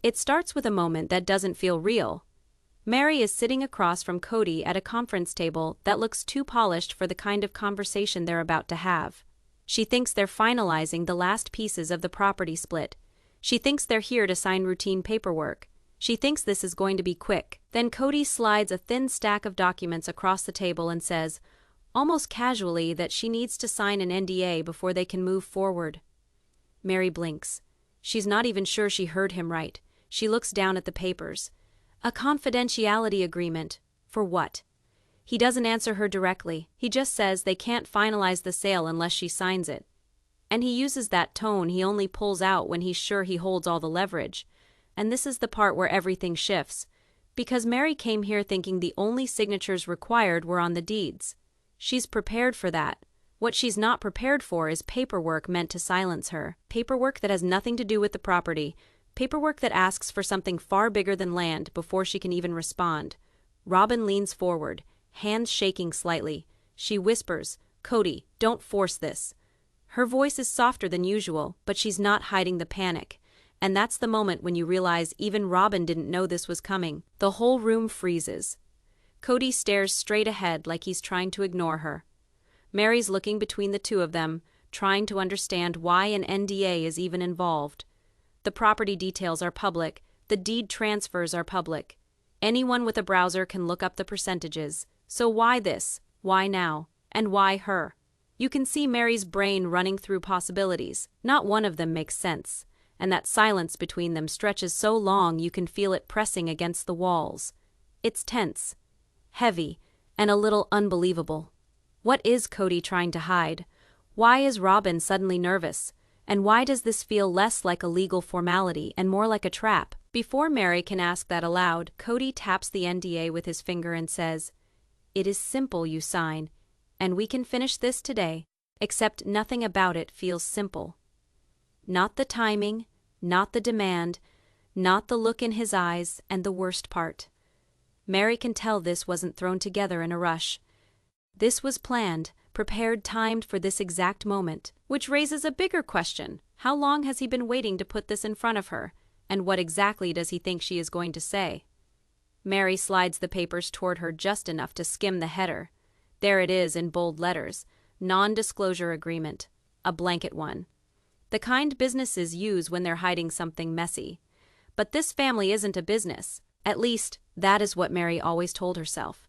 It starts with a moment that doesn't feel real. Meri is sitting across from Kody at a conference table that looks too polished for the kind of conversation they're about to have. She thinks they're finalizing the last pieces of the property split. She thinks they're here to sign routine paperwork. She thinks this is going to be quick. Then Kody slides a thin stack of documents across the table and says, almost casually, that she needs to sign an NDA before they can move forward. Meri blinks. She's not even sure she heard him right. She looks down at the papers. A confidentiality agreement. For what? He doesn't answer her directly. He just says they can't finalize the sale unless she signs it. And he uses that tone he only pulls out when he's sure he holds all the leverage. And this is the part where everything shifts. Because Meri came here thinking the only signatures required were on the deeds. She's prepared for that. What she's not prepared for is paperwork meant to silence her. Paperwork that has nothing to do with the property. Paperwork that asks for something far bigger than land before she can even respond. Robyn leans forward, hands shaking slightly. She whispers, "Kody, don't force this." Her voice is softer than usual, but she's not hiding the panic. And that's the moment when you realize even Robyn didn't know this was coming. The whole room freezes. Kody stares straight ahead like he's trying to ignore her. Meri's looking between the two of them, trying to understand why an NDA is even involved. The property details are public, the deed transfers are public. Anyone with a browser can look up the percentages. So why this? Why now? And why her? You can see Meri's brain running through possibilities. Not one of them makes sense. And that silence between them stretches so long you can feel it pressing against the walls. It's tense, heavy, and a little unbelievable. What is Kody trying to hide? Why is Robyn suddenly nervous? And why does this feel less like a legal formality and more like a trap? Before Meri can ask that aloud, Kody taps the NDA with his finger and says, "It is simple, you sign, and we can finish this today, except nothing about it feels simple." Not the timing, not the demand, not the look in his eyes, and the worst part. Meri can tell this wasn't thrown together in a rush. This was planned, prepared, timed for this exact moment, which raises a bigger question. How long has he been waiting to put this in front of her, and what exactly does he think she is going to say? Meri slides the papers toward her just enough to skim the header. There it is in bold letters, non-disclosure agreement, a blanket one. The kind businesses use when they're hiding something messy. But this family isn't a business. At least, that is what Meri always told herself.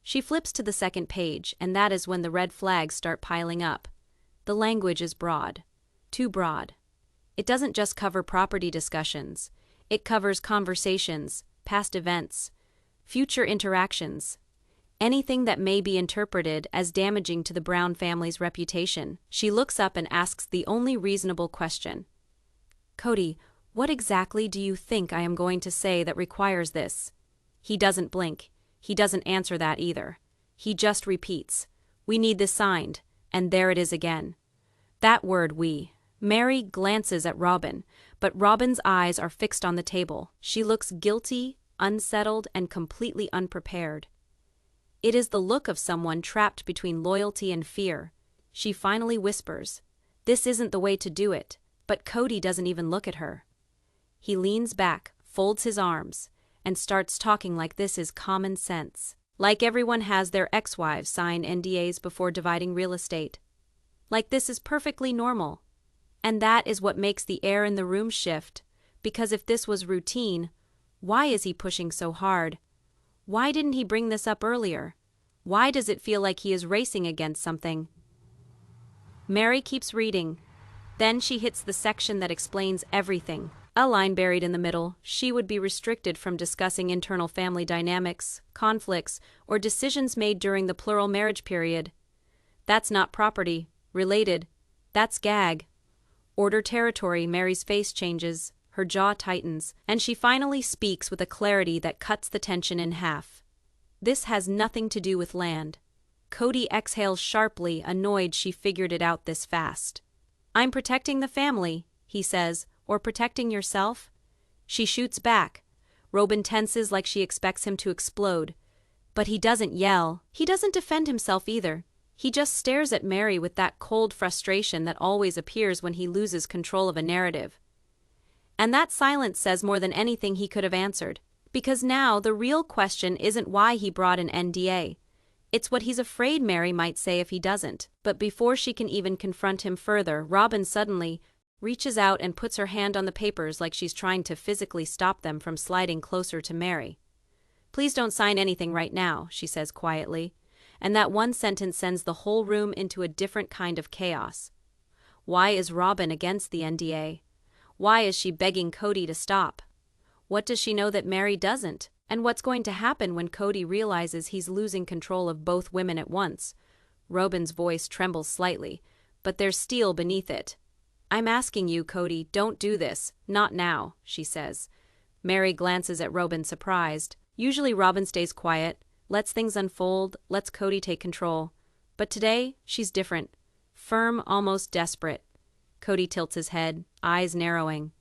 She flips to the second page, and that is when the red flags start piling up. The language is broad. Too broad. It doesn't just cover property discussions. It covers conversations, past events, future interactions. Anything that may be interpreted as damaging to the Brown family's reputation. She looks up and asks the only reasonable question. "Kody, what exactly do you think I am going to say that requires this?" He doesn't blink. He doesn't answer that either. He just repeats, "We need this signed," and there it is again. That word, we. Meri glances at Robyn, but Robyn's eyes are fixed on the table. She looks guilty, unsettled, and completely unprepared. It is the look of someone trapped between loyalty and fear. She finally whispers, "This isn't the way to do it," but Kody doesn't even look at her. He leans back, folds his arms, and starts talking like this is common sense. Like everyone has their ex-wives sign NDAs before dividing real estate. Like this is perfectly normal. And that is what makes the air in the room shift, because if this was routine, why is he pushing so hard? Why didn't he bring this up earlier? Why does it feel like he is racing against something? Meri keeps reading. Then she hits the section that explains everything. A line buried in the middle. She would be restricted from discussing internal family dynamics, conflicts, or decisions made during the plural marriage period. That's not property, related. That's gag. Order territory. Meri's face changes. Her jaw tightens, and she finally speaks with a clarity that cuts the tension in half. This has nothing to do with land. Kody exhales sharply, annoyed she figured it out this fast. "I'm protecting the family," he says, "or protecting yourself?" She shoots back. Robyn tenses like she expects him to explode. But he doesn't yell. He doesn't defend himself either. He just stares at Meri with that cold frustration that always appears when he loses control of a narrative. And that silence says more than anything he could have answered. Because now the real question isn't why he brought an NDA. It's what he's afraid Meri might say if he doesn't. But before she can even confront him further, Robyn suddenly reaches out and puts her hand on the papers like she's trying to physically stop them from sliding closer to Meri. "Please don't sign anything right now," she says quietly. And that one sentence sends the whole room into a different kind of chaos. Why is Robyn against the NDA? Why is she begging Kody to stop? What does she know that Meri doesn't? And what's going to happen when Kody realizes he's losing control of both women at once? Robyn's voice trembles slightly, but there's steel beneath it. "I'm asking you, Kody, don't do this. Not now," she says. Meri glances at Robyn surprised. Usually Robyn stays quiet, lets things unfold, lets Kody take control. But today, she's different. Firm, almost desperate. Kody tilts his head, eyes narrowing.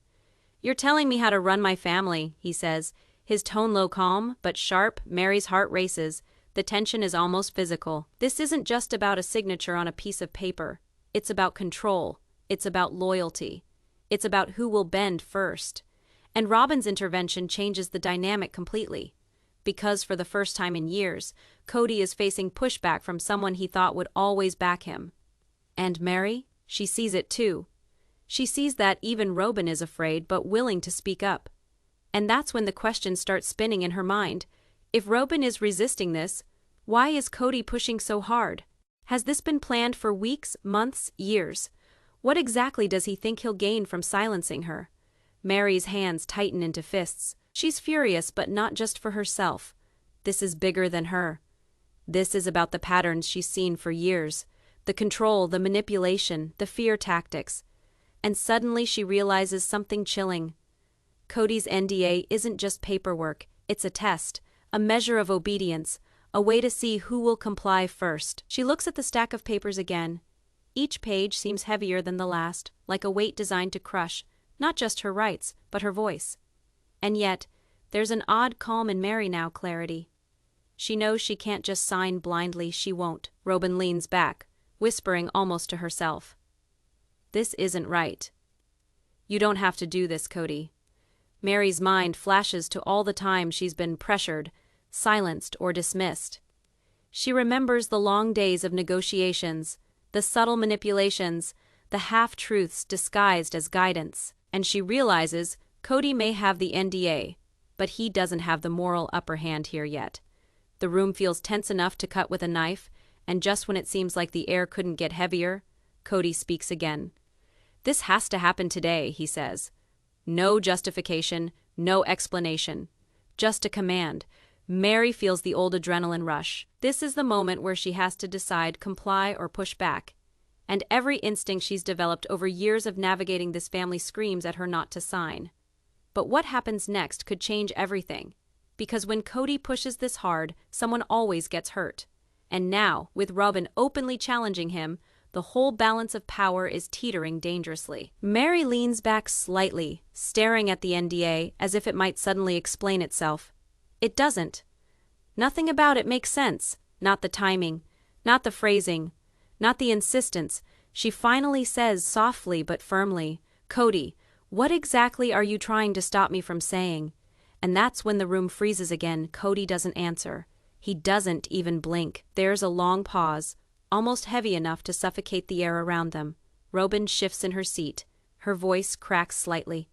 "You're telling me how to run my family," he says, his tone low calm, but sharp. Meri's heart races. The tension is almost physical. This isn't just about a signature on a piece of paper. It's about control. It's about loyalty. It's about who will bend first. And Robyn's intervention changes the dynamic completely. Because for the first time in years, Kody is facing pushback from someone he thought would always back him. And Meri? She sees it too. She sees that even Robyn is afraid but willing to speak up. And that's when the question starts spinning in her mind. If Robyn is resisting this, why is Kody pushing so hard? Has this been planned for weeks, months, years? What exactly does he think he'll gain from silencing her? Meri's hands tighten into fists. She's furious, but not just for herself. This is bigger than her. This is about the patterns she's seen for years. The control, the manipulation, the fear tactics. And suddenly she realizes something chilling. Kody's NDA isn't just paperwork. It's a test, a measure of obedience, a way to see who will comply first. She looks at the stack of papers again. Each page seems heavier than the last, like a weight designed to crush, not just her rights, but her voice. And yet, there's an odd calm in Meri now, clarity. She knows she can't just sign blindly, she won't. Robyn leans back, whispering almost to herself. "This isn't right. You don't have to do this, Kody." Meri's mind flashes to all the time she's been pressured, silenced, or dismissed. She remembers the long days of negotiations, the subtle manipulations, the half-truths disguised as guidance, and she realizes Kody may have the NDA, but he doesn't have the moral upper hand here yet. The room feels tense enough to cut with a knife, and just when it seems like the air couldn't get heavier, Kody speaks again. "This has to happen today," he says. No justification, no explanation. Just a command. Meri feels the old adrenaline rush. This is the moment where she has to decide, comply or push back. And every instinct she's developed over years of navigating this family screams at her not to sign. But what happens next could change everything. Because when Kody pushes this hard, someone always gets hurt. And now, with Robyn openly challenging him, the whole balance of power is teetering dangerously. Meri leans back slightly, staring at the NDA as if it might suddenly explain itself. It doesn't. Nothing about it makes sense. Not the timing, not the phrasing, not the insistence. She finally says softly but firmly, "Kody, what exactly are you trying to stop me from saying?" And that's when the room freezes again. Kody doesn't answer. He doesn't even blink. There's a long pause, almost heavy enough to suffocate the air around them. Robyn shifts in her seat. Her voice cracks slightly.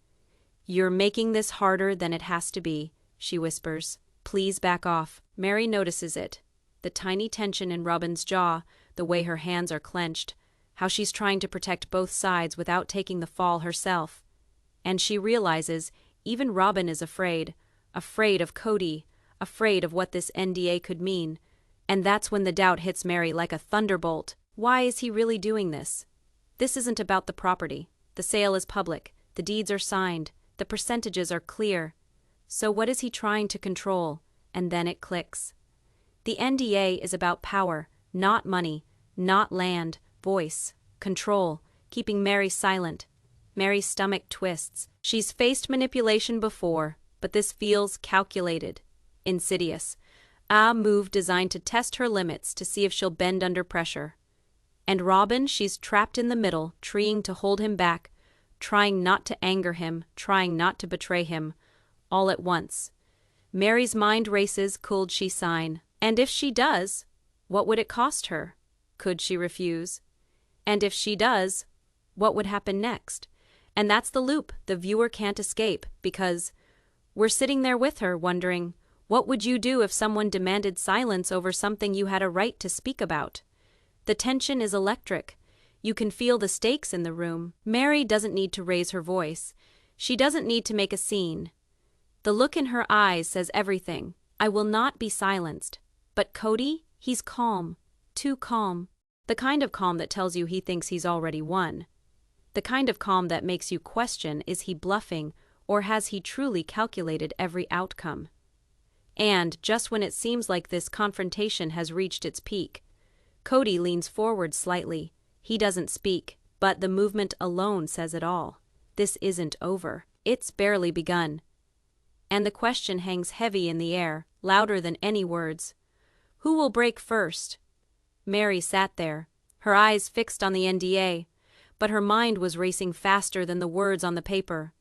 "You're making this harder than it has to be," she whispers. "Please back off." Meri notices it. The tiny tension in Robyn's jaw, the way her hands are clenched, how she's trying to protect both sides without taking the fall herself. And she realizes even Robyn is afraid of Kody, afraid of what this NDA could mean. And that's when the doubt hits Meri like a thunderbolt. Why is he really doing this? This isn't about the property. The sale is public. The deeds are signed. The percentages are clear. So what is he trying to control? And then it clicks. The NDA is about power, not money, not land, voice, control, keeping Meri silent. Meri's stomach twists. She's faced manipulation before, but this feels calculated, insidious. A move designed to test her limits to see if she'll bend under pressure. And Robyn, she's trapped in the middle, trying to hold him back, trying not to anger him, trying not to betray him, all at once. Meri's mind races. Could she sign? And if she does, what would it cost her? Could she refuse? And if she does, what would happen next? And that's the loop the viewer can't escape, because we're sitting there with her wondering, what would you do if someone demanded silence over something you had a right to speak about? The tension is electric. You can feel the stakes in the room. Meri doesn't need to raise her voice. She doesn't need to make a scene. The look in her eyes says everything. I will not be silenced. But Kody, he's calm. Too calm. The kind of calm that tells you he thinks he's already won. The kind of calm that makes you question, is he bluffing, or has he truly calculated every outcome? And, just when it seems like this confrontation has reached its peak, Kody leans forward slightly. He doesn't speak, but the movement alone says it all. This isn't over. It's barely begun. And the question hangs heavy in the air, louder than any words. Who will break first? Meri sat there, her eyes fixed on the NDA, but her mind was racing faster than the words on the paper.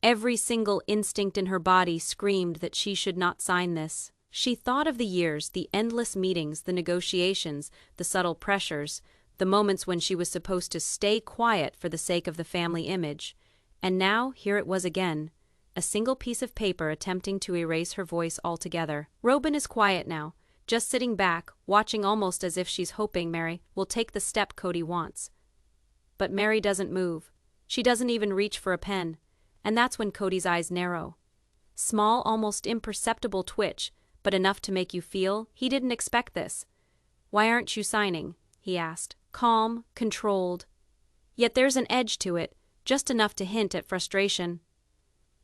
Every single instinct in her body screamed that she should not sign this. She thought of the years, the endless meetings, the negotiations, the subtle pressures, the moments when she was supposed to stay quiet for the sake of the family image. And now, here it was again, a single piece of paper attempting to erase her voice altogether. Robyn is quiet now, just sitting back, watching almost as if she's hoping Meri will take the step Kody wants. But Meri doesn't move. She doesn't even reach for a pen. And that's when Kody's eyes narrow. Small, almost imperceptible twitch, but enough to make you feel he didn't expect this. Why aren't you signing? He asked. Calm, controlled. Yet there's an edge to it, just enough to hint at frustration.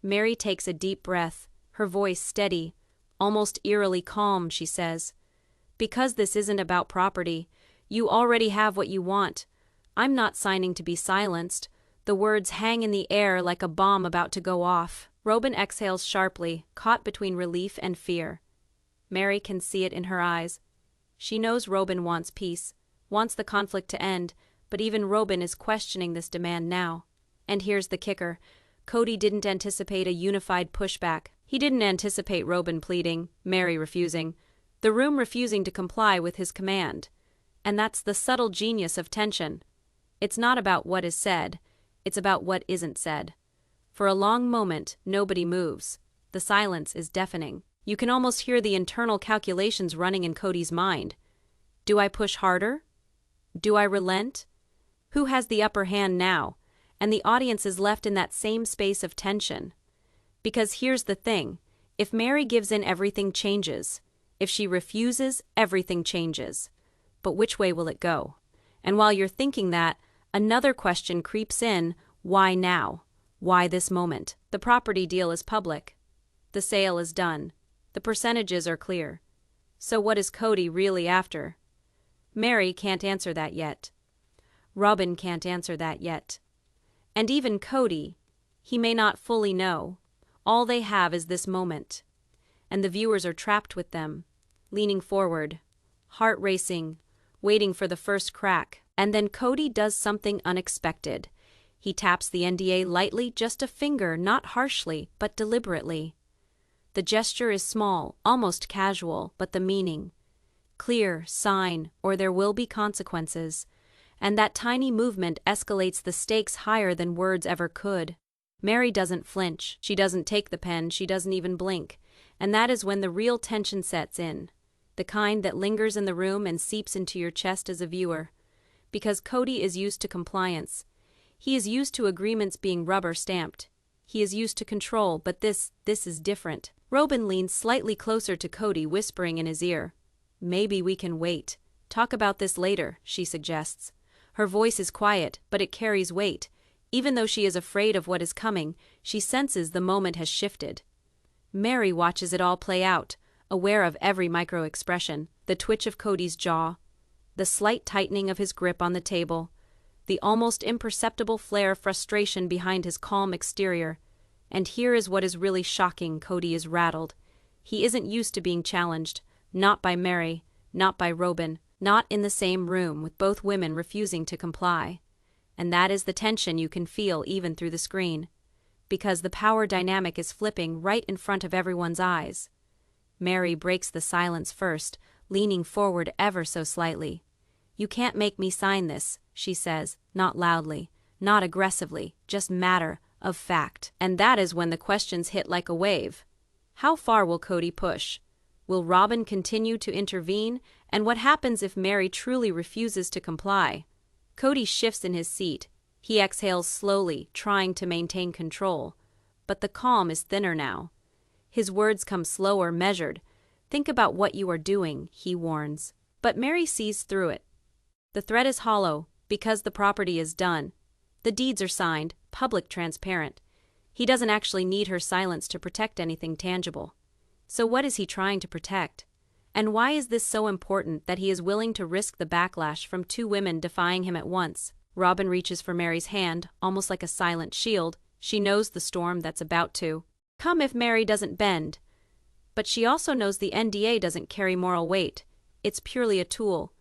Meri takes a deep breath, her voice steady, almost eerily calm, she says. Because this isn't about property. You already have what you want. I'm not signing to be silenced. The words hang in the air like a bomb about to go off. Robyn exhales sharply, caught between relief and fear. Meri can see it in her eyes. She knows Robyn wants peace, wants the conflict to end, but even Robyn is questioning this demand now. And here's the kicker. Kody didn't anticipate a unified pushback. He didn't anticipate Robyn pleading, Meri refusing, the room refusing to comply with his command. And that's the subtle genius of tension. It's not about what is said. It's about what isn't said. For a long moment, nobody moves. The silence is deafening. You can almost hear the internal calculations running in Kody's mind. Do I push harder? Do I relent? Who has the upper hand now? And the audience is left in that same space of tension. Because here's the thing. If Meri gives in, everything changes. If she refuses, everything changes. But which way will it go? And while you're thinking that, another question creeps in. Why now? Why this moment? The property deal is public. The sale is done. The percentages are clear. So what is Kody really after? Meri can't answer that yet. Robyn can't answer that yet. And even Kody, he may not fully know. All they have is this moment. And the viewers are trapped with them, leaning forward, heart racing, waiting for the first crack. And then Kody does something unexpected. He taps the NDA lightly, just a finger, not harshly, but deliberately. The gesture is small, almost casual, but the meaning. Clear, sign, or there will be consequences. And that tiny movement escalates the stakes higher than words ever could. Meri doesn't flinch, she doesn't take the pen, she doesn't even blink. And that is when the real tension sets in. The kind that lingers in the room and seeps into your chest as a viewer. Because Kody is used to compliance. He is used to agreements being rubber-stamped. He is used to control, but this is different. Robyn leans slightly closer to Kody, whispering in his ear. Maybe we can wait. Talk about this later, she suggests. Her voice is quiet, but it carries weight. Even though she is afraid of what is coming, she senses the moment has shifted. Meri watches it all play out, aware of every micro-expression, the twitch of Kody's jaw, the slight tightening of his grip on the table, the almost imperceptible flare of frustration behind his calm exterior. And here is what is really shocking. Kody is rattled. He isn't used to being challenged, not by Meri, not by Robyn, not in the same room with both women refusing to comply. And that is the tension you can feel even through the screen. Because the power dynamic is flipping right in front of everyone's eyes. Meri breaks the silence first, leaning forward ever so slightly. "You can't make me sign this," she says, not loudly, not aggressively, just matter of fact. And that is when the questions hit like a wave. How far will Kody push? Will Robyn continue to intervene? And what happens if Meri truly refuses to comply? Kody shifts in his seat. He exhales slowly, trying to maintain control. But the calm is thinner now. His words come slower, measured. "Think about what you are doing," he warns. But Meri sees through it. The threat is hollow, because the property is done. The deeds are signed, public, transparent. He doesn't actually need her silence to protect anything tangible. So what is he trying to protect? And why is this so important that he is willing to risk the backlash from two women defying him at once? Robyn reaches for Meri's hand, almost like a silent shield. She knows the storm that's about to come if Meri doesn't bend. But she also knows the NDA doesn't carry moral weight. It's purely a tool.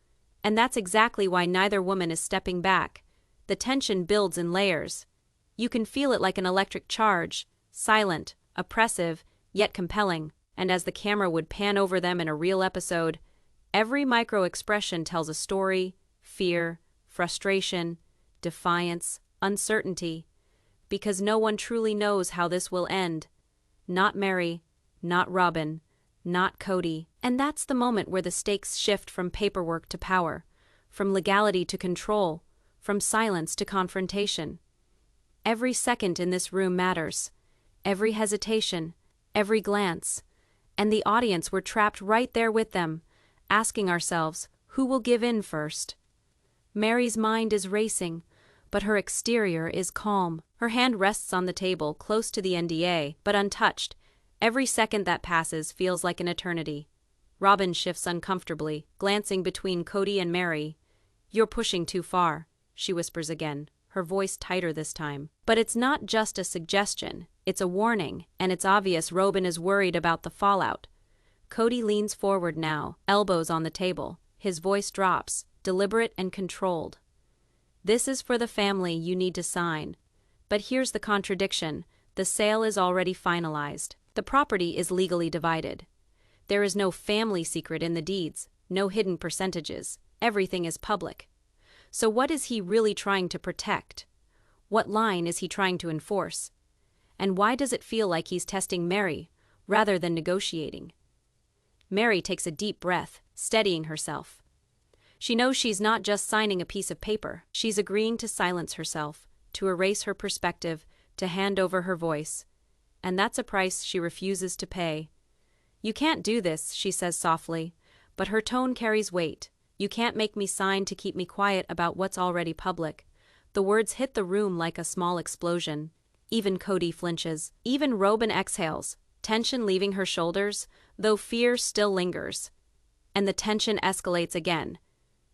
And that's exactly why neither woman is stepping back. The tension builds in layers. You can feel it like an electric charge, silent, oppressive, yet compelling. And as the camera would pan over them in a real episode, every micro-expression tells a story: fear, frustration, defiance, uncertainty. Because no one truly knows how this will end. Not Meri, not Robyn, not Kody. And that's the moment where the stakes shift from paperwork to power, from legality to control, from silence to confrontation. Every second in this room matters. Every hesitation, every glance. And the audience were trapped right there with them, asking ourselves, who will give in first? Meri's mind is racing, but her exterior is calm. Her hand rests on the table, close to the NDA, but untouched. Every second that passes feels like an eternity. Robyn shifts uncomfortably, glancing between Kody and Meri. "You're pushing too far," she whispers again, her voice tighter this time. But it's not just a suggestion, it's a warning, and it's obvious Robyn is worried about the fallout. Kody leans forward now, elbows on the table. His voice drops, deliberate and controlled. "This is for the family you need to sign. But here's the contradiction. The sale is already finalized. The property is legally divided. There is no family secret in the deeds, no hidden percentages. Everything is public. So what is he really trying to protect? What line is he trying to enforce? And why does it feel like he's testing Meri, rather than negotiating?" Meri takes a deep breath, steadying herself. She knows she's not just signing a piece of paper. She's agreeing to silence herself, to erase her perspective, to hand over her voice. And that's a price she refuses to pay. "You can't do this," she says softly, but her tone carries weight. "You can't make me sign to keep me quiet about what's already public." The words hit the room like a small explosion. Even Kody flinches. Even Robyn exhales, tension leaving her shoulders, though fear still lingers. And the tension escalates again.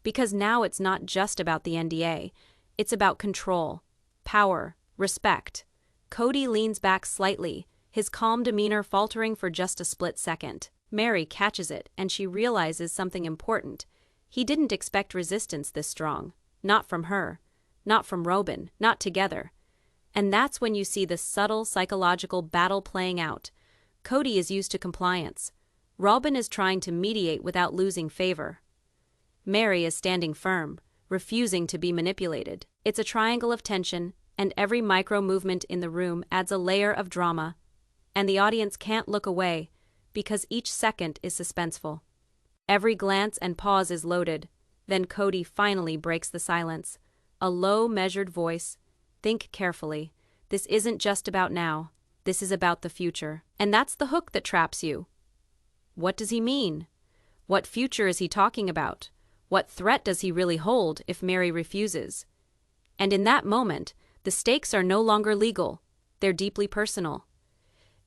Because now it's not just about the NDA, it's about control, power, respect. Kody leans back slightly, his calm demeanor faltering for just a split second. Meri catches it, and she realizes something important. He didn't expect resistance this strong. Not from her. Not from Robyn. Not together. And that's when you see the subtle psychological battle playing out. Kody is used to compliance. Robyn is trying to mediate without losing favor. Meri is standing firm, refusing to be manipulated. It's a triangle of tension, and every micro-movement in the room adds a layer of drama. And the audience can't look away, because each second is suspenseful. Every glance and pause is loaded. Then Kody finally breaks the silence. A low, measured voice. "Think carefully. This isn't just about now. This is about the future." And that's the hook that traps you. What does he mean? What future is he talking about? What threat does he really hold if Meri refuses? And in that moment, the stakes are no longer legal. They're deeply personal.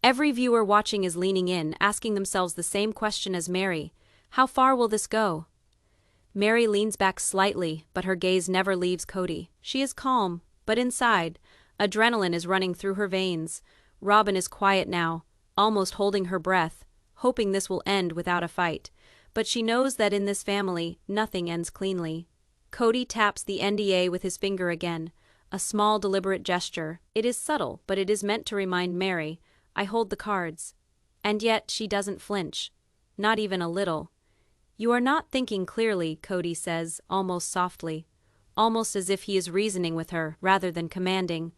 Every viewer watching is leaning in, asking themselves the same question as Meri. How far will this go? Meri leans back slightly, but her gaze never leaves Kody. She is calm, but inside, adrenaline is running through her veins. Robyn is quiet now, almost holding her breath, hoping this will end without a fight. But she knows that in this family, nothing ends cleanly. Kody taps the NDA with his finger again, a small deliberate gesture. It is subtle, but it is meant to remind Meri, I hold the cards. And yet she doesn't flinch. Not even a little. You are not thinking clearly, Kody says, almost softly. Almost as if he is reasoning with her, rather than commanding.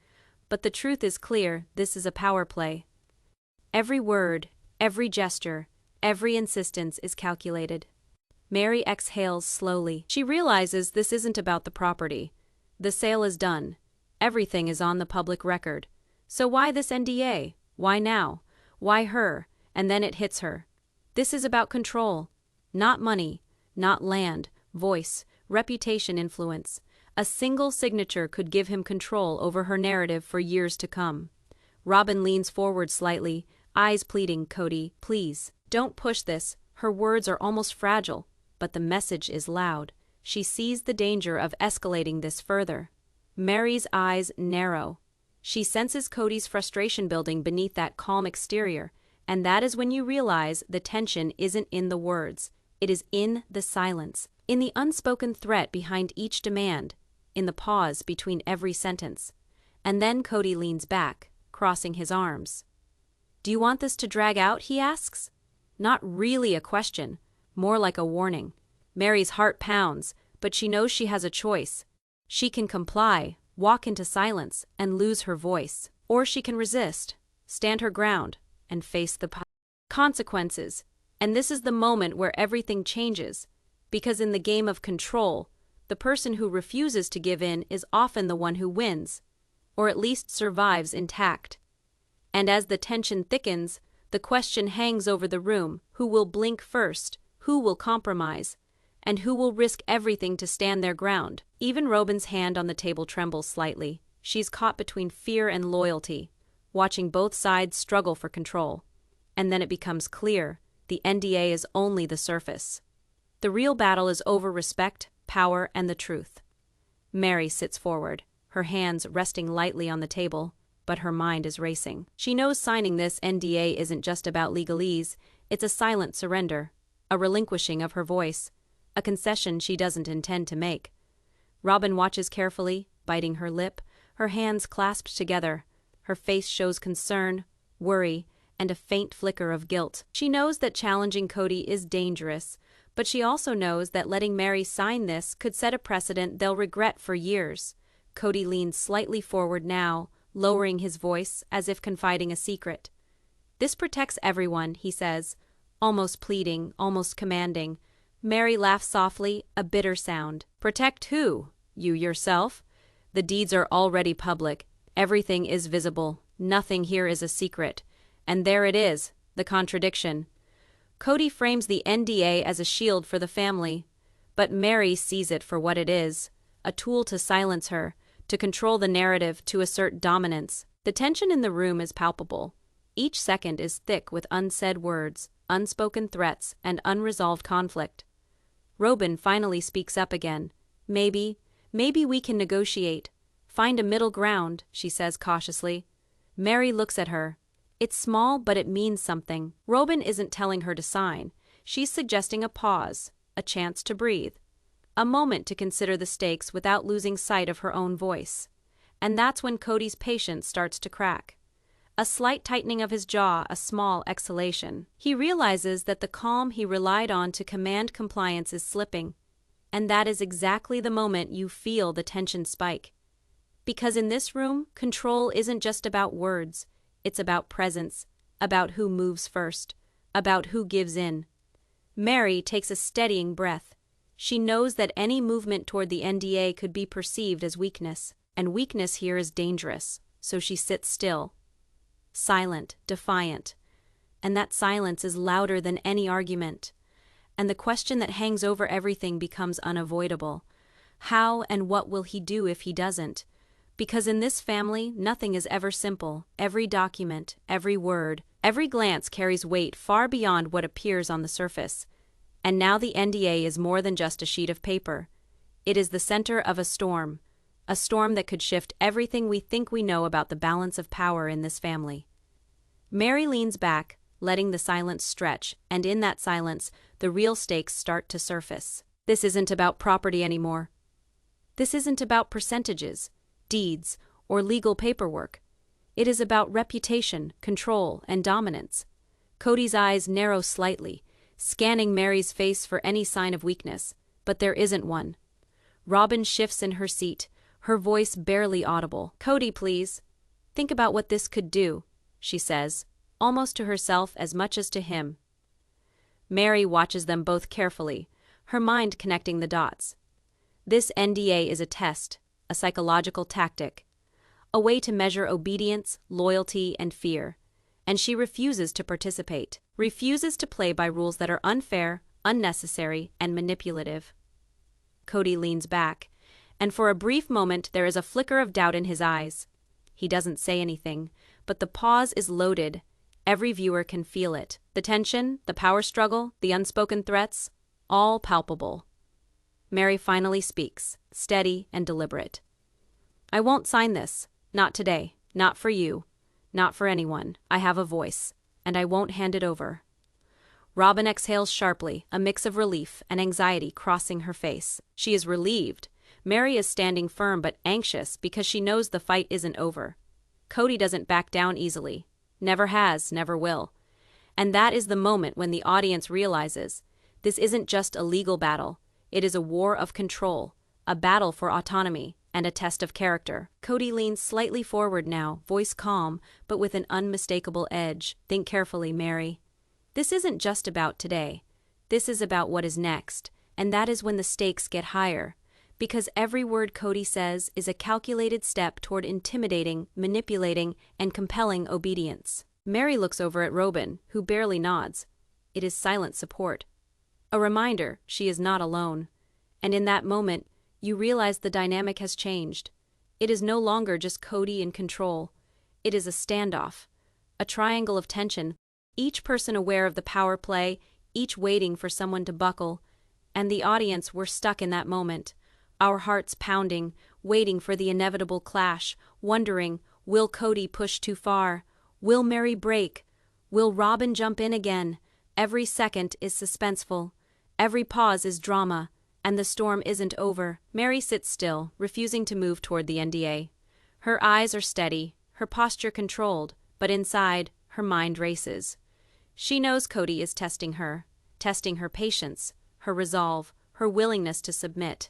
But the truth is clear, this is a power play. Every word, every gesture, every insistence is calculated. Meri exhales slowly. She realizes this isn't about the property. The sale is done. Everything is on the public record. So why this NDA? Why now? Why her? And then it hits her. This is about control. Not money, not land, voice, reputation, influence. A single signature could give him control over her narrative for years to come. Robyn leans forward slightly, eyes pleading, Kody, please, don't push this. Her words are almost fragile, but the message is loud. She sees the danger of escalating this further. Meri's eyes narrow. She senses Kody's frustration building beneath that calm exterior, and that is when you realize the tension isn't in the words. It is in the silence, in the unspoken threat behind each demand, in the pause between every sentence. And then Kody leans back, crossing his arms. Do you want this to drag out, he asks? Not really a question, more like a warning. Meri's heart pounds, but she knows she has a choice. She can comply, walk into silence, and lose her voice. Or she can resist, stand her ground, and face the consequences. And this is the moment where everything changes, because in the game of control, the person who refuses to give in is often the one who wins, or at least survives intact. And as the tension thickens, the question hangs over the room: who will blink first, who will compromise, and who will risk everything to stand their ground? Even Robyn's hand on the table trembles slightly. She's caught between fear and loyalty, watching both sides struggle for control. And then it becomes clear, the NDA is only the surface. The real battle is over respect, power, and the truth. Meri sits forward, her hands resting lightly on the table, but her mind is racing. She knows signing this NDA isn't just about legalese, it's a silent surrender, a relinquishing of her voice, a concession she doesn't intend to make. Robyn watches carefully, biting her lip, her hands clasped together. Her face shows concern, worry, and a faint flicker of guilt. She knows that challenging Kody is dangerous, but she also knows that letting Meri sign this could set a precedent they'll regret for years. Kody leans slightly forward now, lowering his voice as if confiding a secret. This protects everyone, he says, almost pleading, almost commanding. Meri laughs softly, a bitter sound. Protect who? You yourself? The deeds are already public. Everything is visible. Nothing here is a secret. And there it is, the contradiction. Kody frames the NDA as a shield for the family, but Meri sees it for what it is, a tool to silence her, to control the narrative, to assert dominance. The tension in the room is palpable. Each second is thick with unsaid words, unspoken threats, and unresolved conflict. Robyn finally speaks up again. Maybe we can negotiate. Find a middle ground, she says cautiously. Meri looks at her. It's small, but it means something. Robyn isn't telling her to sign. She's suggesting a pause, a chance to breathe, a moment to consider the stakes without losing sight of her own voice. And that's when Kody's patience starts to crack. A slight tightening of his jaw, a small exhalation. He realizes that the calm he relied on to command compliance is slipping. And that is exactly the moment you feel the tension spike. Because in this room, control isn't just about words. It's about presence, about who moves first, about who gives in. Meri takes a steadying breath. She knows that any movement toward the NDA could be perceived as weakness, and weakness here is dangerous, so she sits still, silent, defiant. And that silence is louder than any argument. And the question that hangs over everything becomes unavoidable. How and what will he do if he doesn't? Because in this family, nothing is ever simple. Every document, every word, every glance carries weight far beyond what appears on the surface. And now the NDA is more than just a sheet of paper. It is the center of a storm that could shift everything we think we know about the balance of power in this family. Meri leans back, letting the silence stretch, and in that silence, the real stakes start to surface. This isn't about property anymore. This isn't about percentages. deeds, or legal paperwork. It is about reputation, control, and dominance. Kody's eyes narrow slightly, scanning Meri's face for any sign of weakness, but there isn't one. Robyn shifts in her seat, her voice barely audible. "Kody, please. Think about what this could do," she says, almost to herself as much as to him. Meri watches them both carefully, her mind connecting the dots. This NDA is a test, a psychological tactic, a way to measure obedience, loyalty, and fear, and she refuses to participate, refuses to play by rules that are unfair, unnecessary, and manipulative. Kody leans back, and for a brief moment there is a flicker of doubt in his eyes. He doesn't say anything, but the pause is loaded. Every viewer can feel it. The tension, the power struggle, the unspoken threats, all palpable. Meri finally speaks, steady and deliberate. "I won't sign this. Not today. Not for you. Not for anyone. I have a voice, and I won't hand it over." Robyn exhales sharply, a mix of relief and anxiety crossing her face. She is relieved. Meri is standing firm but anxious because she knows the fight isn't over. Kody doesn't back down easily. Never has, never will. And that is the moment when the audience realizes this isn't just a legal battle. It is a war of control, a battle for autonomy, and a test of character. Kody leans slightly forward now, voice calm, but with an unmistakable edge. "Think carefully, Meri. This isn't just about today. This is about what is next, and that is when the stakes get higher. Because every word Kody says is a calculated step toward intimidating, manipulating, and compelling obedience." Meri looks over at Robyn, who barely nods. It is silent support. A reminder she is not alone. And in that moment, you realize the dynamic has changed. It is no longer just Kody in control. It is a standoff, a triangle of tension, each person aware of the power play, each waiting for someone to buckle. And the audience were stuck in that moment, our hearts pounding, waiting for the inevitable clash, wondering, will Kody push too far? Will Meri break? Will Robyn jump in again? Every second is suspenseful. Every pause is drama. And the storm isn't over. Meri sits still, refusing to move toward the NDA. Her eyes are steady, her posture controlled, but inside, her mind races. She knows Kody is testing her patience, her resolve, her willingness to submit.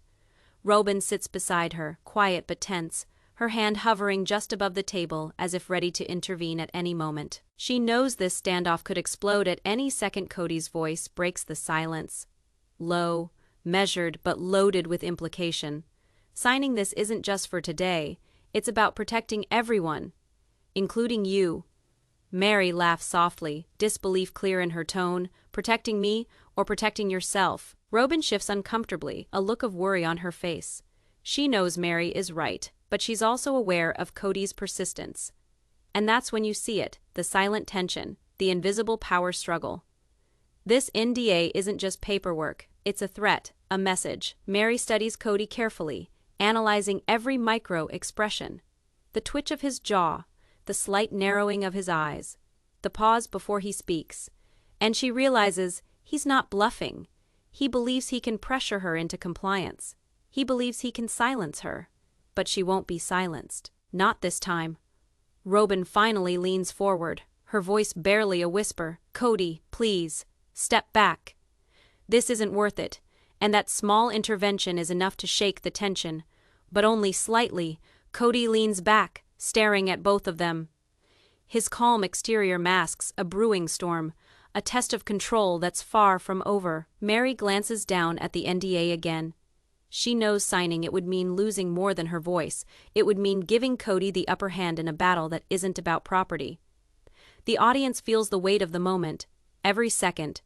Robyn sits beside her, quiet but tense, her hand hovering just above the table as if ready to intervene at any moment. She knows this standoff could explode at any second. Kody's voice breaks the silence. Low, measured but loaded with implication. Signing this isn't just for today, it's about protecting everyone, including you. Meri laughs softly, disbelief clear in her tone. Protecting me or protecting yourself? Robyn shifts uncomfortably, a look of worry on her face. She knows Meri is right, but she's also aware of Kody's persistence. And that's when you see it, the silent tension, the invisible power struggle. This NDA isn't just paperwork, it's a threat, a message. Meri studies Kody carefully, analyzing every micro-expression. The twitch of his jaw, the slight narrowing of his eyes, the pause before he speaks. And she realizes he's not bluffing. He believes he can pressure her into compliance. He believes he can silence her. But she won't be silenced. Not this time. Robyn finally leans forward, her voice barely a whisper. "Kody, please, step back. This isn't worth it." And that small intervention is enough to shake the tension. But only slightly. Kody leans back, staring at both of them. His calm exterior masks a brewing storm, a test of control that's far from over. Meri glances down at the NDA again. She knows signing it would mean losing more than her voice. It would mean giving Kody the upper hand in a battle that isn't about property. The audience feels the weight of the moment. Every second,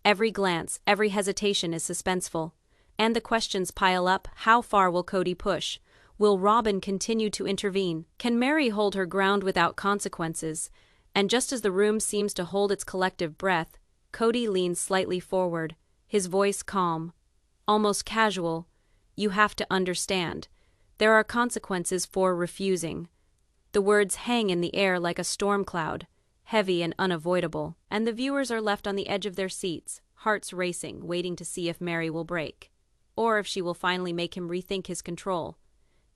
every glance, every hesitation is suspenseful. And the questions pile up. How far will Kody push? Will Robyn continue to intervene? Can Meri hold her ground without consequences? And just as the room seems to hold its collective breath, Kody leans slightly forward, his voice calm, almost casual. "You have to understand. There are consequences for refusing." The words hang in the air like a storm cloud, heavy and unavoidable, and the viewers are left on the edge of their seats, hearts racing, waiting to see if Meri will break, or if she will finally make him rethink his control.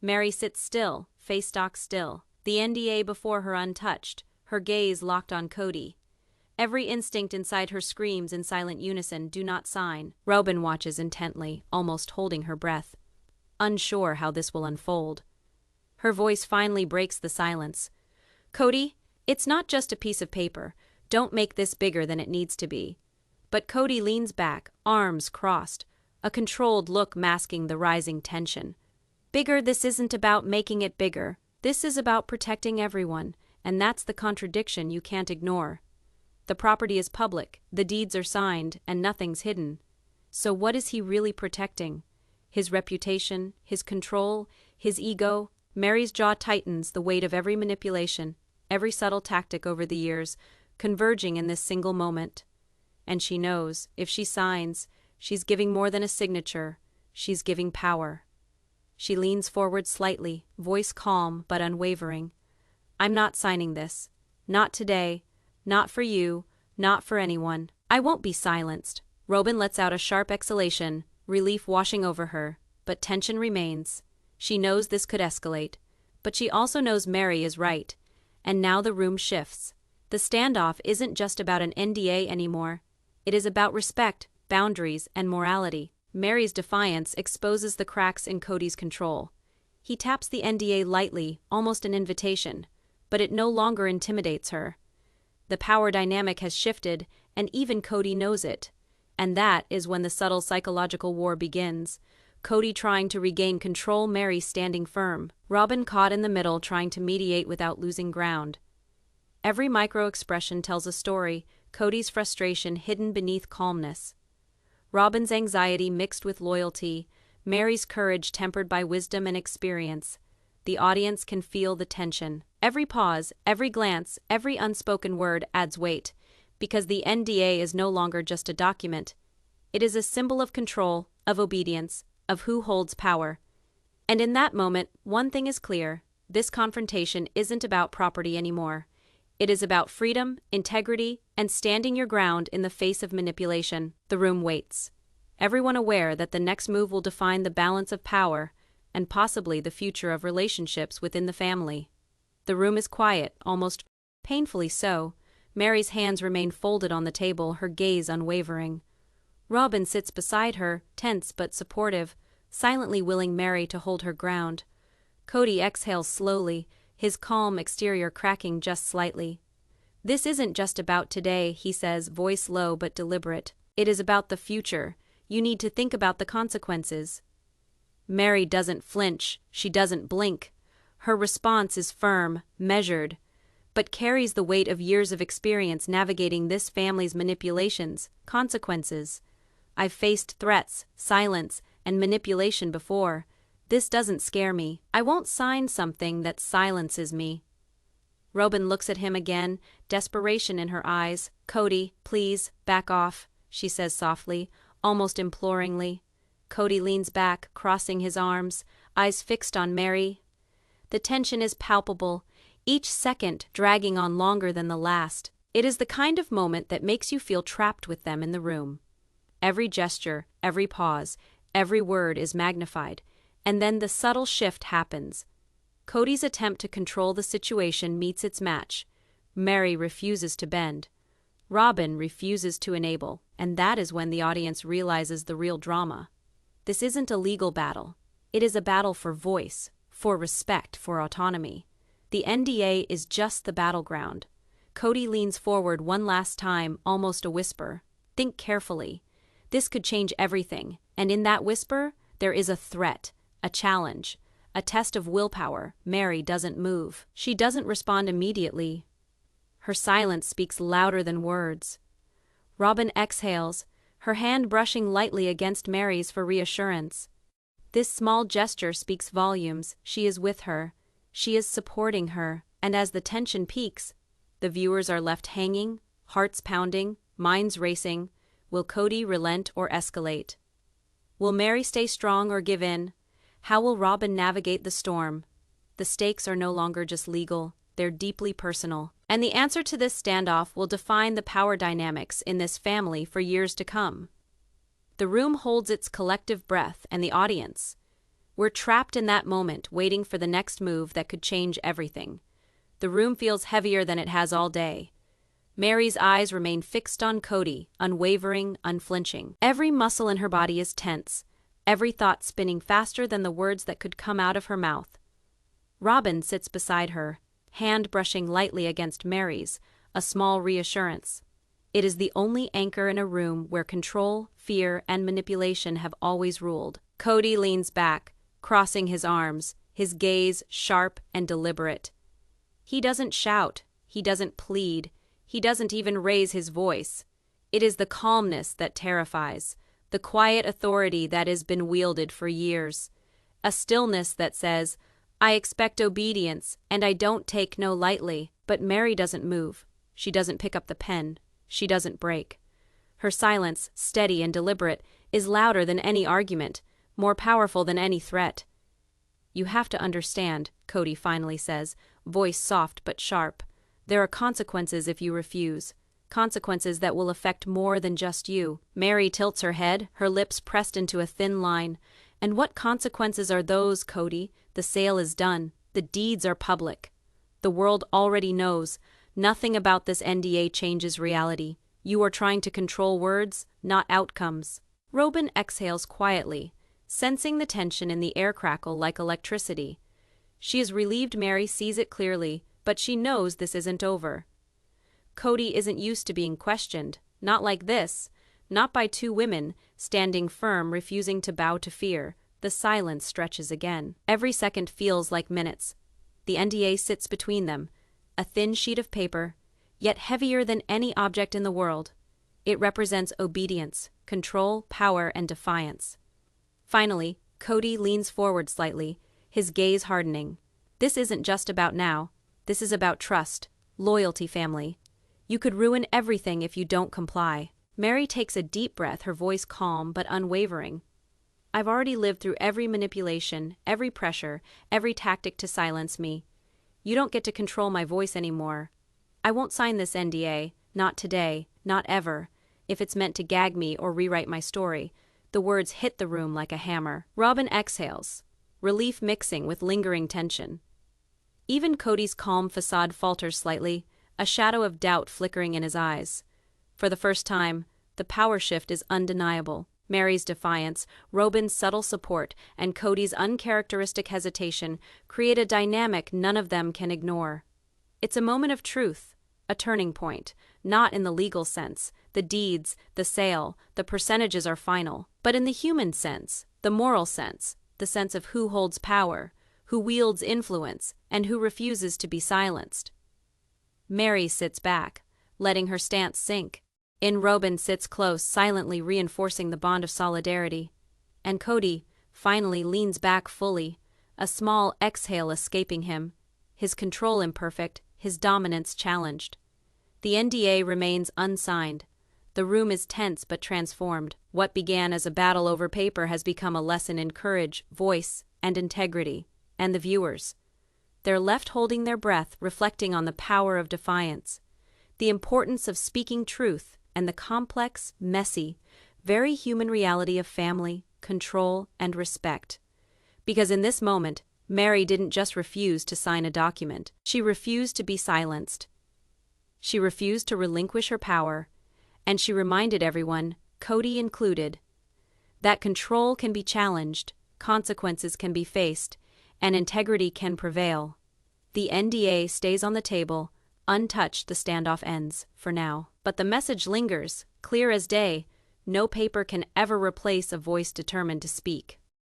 Meri sits still, face stock still, the NDA before her untouched, her gaze locked on Kody. Every instinct inside her screams in silent unison, "Do not sign." Robyn watches intently, almost holding her breath, unsure how this will unfold. Her voice finally breaks the silence. "Kody, it's not just a piece of paper. Don't make this bigger than it needs to be." But Kody leans back, arms crossed, a controlled look masking the rising tension. "Bigger, this isn't about making it bigger. This is about protecting everyone, and that's the contradiction you can't ignore. The property is public, the deeds are signed, and nothing's hidden. So what is he really protecting? His reputation, his control, his ego?" Meri's jaw tightens, the weight of every manipulation, every subtle tactic over the years, converging in this single moment. And she knows, if she signs, she's giving more than a signature, she's giving power. She leans forward slightly, voice calm but unwavering. "I'm not signing this. Not today. Not for you. Not for anyone." "I won't be silenced." Robyn lets out a sharp exhalation, relief washing over her, but tension remains. She knows this could escalate, but she also knows Meri is right. And now the room shifts. The standoff isn't just about an NDA anymore. It is about respect, boundaries, and morality. Meri's defiance exposes the cracks in Kody's control. He taps the NDA lightly, almost an invitation, but it no longer intimidates her. The power dynamic has shifted, and even Kody knows it. And that is when the subtle psychological war begins. Kody trying to regain control, Meri standing firm. Robyn caught in the middle, trying to mediate without losing ground. Every micro-expression tells a story, Kody's frustration hidden beneath calmness. Robyn's anxiety mixed with loyalty, Meri's courage tempered by wisdom and experience. The audience can feel the tension. Every pause, every glance, every unspoken word adds weight, because the NDA is no longer just a document. It is a symbol of control, of obedience, of who holds power. And in that moment, one thing is clear: this confrontation isn't about property anymore. It is about freedom, integrity, and standing your ground in the face of manipulation. The room waits, everyone aware that the next move will define the balance of power and possibly the future of relationships within the family. The room is quiet, almost painfully so. Meri's hands remain folded on the table, her gaze unwavering. Robyn sits beside her, tense but supportive, silently willing Meri to hold her ground. Kody exhales slowly, his calm exterior cracking just slightly. "This isn't just about today," he says, voice low but deliberate. "It is about the future. You need to think about the consequences." Meri doesn't flinch, she doesn't blink. Her response is firm, measured, but carries the weight of years of experience navigating this family's manipulations, consequences. "I've faced threats, silence, and manipulation before. This doesn't scare me. I won't sign something that silences me." Robyn looks at him again, desperation in her eyes. "Kody, please, back off," she says softly, almost imploringly. Kody leans back, crossing his arms, eyes fixed on Meri. The tension is palpable, each second dragging on longer than the last. It is the kind of moment that makes you feel trapped with them in the room. Every gesture, every pause, every word is magnified, and then the subtle shift happens. Kody's attempt to control the situation meets its match. Meri refuses to bend. Robyn refuses to enable, and that is when the audience realizes the real drama. This isn't a legal battle. It is a battle for voice, for respect, for autonomy. The NDA is just the battleground. Kody leans forward one last time, almost a whisper. "Think carefully. This could change everything." And in that whisper, there is a threat, a challenge, a test of willpower. Meri doesn't move. She doesn't respond immediately. Her silence speaks louder than words. Robyn exhales, her hand brushing lightly against Meri's for reassurance. This small gesture speaks volumes. She is with her. She is supporting her. And as the tension peaks, the viewers are left hanging, hearts pounding, minds racing. Will Kody relent or escalate? Will Meri stay strong or give in? How will Robyn navigate the storm? The stakes are no longer just legal, they're deeply personal. And the answer to this standoff will define the power dynamics in this family for years to come. The room holds its collective breath, and the audience, We're trapped in that moment, waiting for the next move that could change everything. The room feels heavier than it has all day. Meri's eyes remain fixed on Kody, unwavering, unflinching. Every muscle in her body is tense, every thought spinning faster than the words that could come out of her mouth. Robyn sits beside her, hand brushing lightly against Meri's, a small reassurance. It is the only anchor in a room where control, fear, and manipulation have always ruled. Kody leans back, crossing his arms, his gaze sharp and deliberate. He doesn't shout, he doesn't plead, he doesn't even raise his voice. It is the calmness that terrifies, the quiet authority that has been wielded for years. A stillness that says, I expect obedience, and I don't take no lightly. But Meri doesn't move. She doesn't pick up the pen. She doesn't break. Her silence, steady and deliberate, is louder than any argument, more powerful than any threat. You have to understand, Kody finally says, voice soft but sharp. There are consequences if you refuse. Consequences that will affect more than just you. Meri tilts her head, her lips pressed into a thin line. And what consequences are those, Kody? The sale is done. The deeds are public. The world already knows. Nothing about this NDA changes reality. You are trying to control words, not outcomes. Robyn exhales quietly, sensing the tension in the air crackle like electricity. She is relieved Meri sees it clearly, but she knows this isn't over. Kody isn't used to being questioned, not like this, not by two women, standing firm, refusing to bow to fear. The silence stretches again. Every second feels like minutes. The NDA sits between them, a thin sheet of paper, yet heavier than any object in the world. It represents obedience, control, power, and defiance. Finally, Kody leans forward slightly, his gaze hardening. This isn't just about now. This is about trust, loyalty, family. You could ruin everything if you don't comply. Meri takes a deep breath, her voice calm but unwavering. I've already lived through every manipulation, every pressure, every tactic to silence me. You don't get to control my voice anymore. I won't sign this NDA, not today, not ever, if it's meant to gag me or rewrite my story. The words hit the room like a hammer. Robyn exhales, relief mixing with lingering tension. Even Kody's calm facade falters slightly, a shadow of doubt flickering in his eyes. For the first time, the power shift is undeniable. Meri's defiance, Robyn's subtle support, and Kody's uncharacteristic hesitation create a dynamic none of them can ignore. It's a moment of truth, a turning point, not in the legal sense. The deeds, the sale, the percentages are final, but in the human sense, the moral sense, the sense of who holds power, who wields influence, and who refuses to be silenced. Meri sits back, letting her stance sink. Robyn sits close, silently reinforcing the bond of solidarity. And Kody finally leans back fully, a small exhale escaping him, his control imperfect, his dominance challenged. The NDA remains unsigned. The room is tense but transformed. What began as a battle over paper has become a lesson in courage, voice, and integrity. And the viewers? They're left holding their breath, reflecting on the power of defiance, the importance of speaking truth, and the complex, messy, very human reality of family, control, and respect. Because in this moment, Meri didn't just refuse to sign a document. She refused to be silenced. She refused to relinquish her power, and she reminded everyone, Kody included, that control can be challenged, consequences can be faced, and integrity can prevail. The NDA stays on the table, untouched. The standoff ends, for now. But the message lingers, clear as day. No paper can ever replace a voice determined to speak.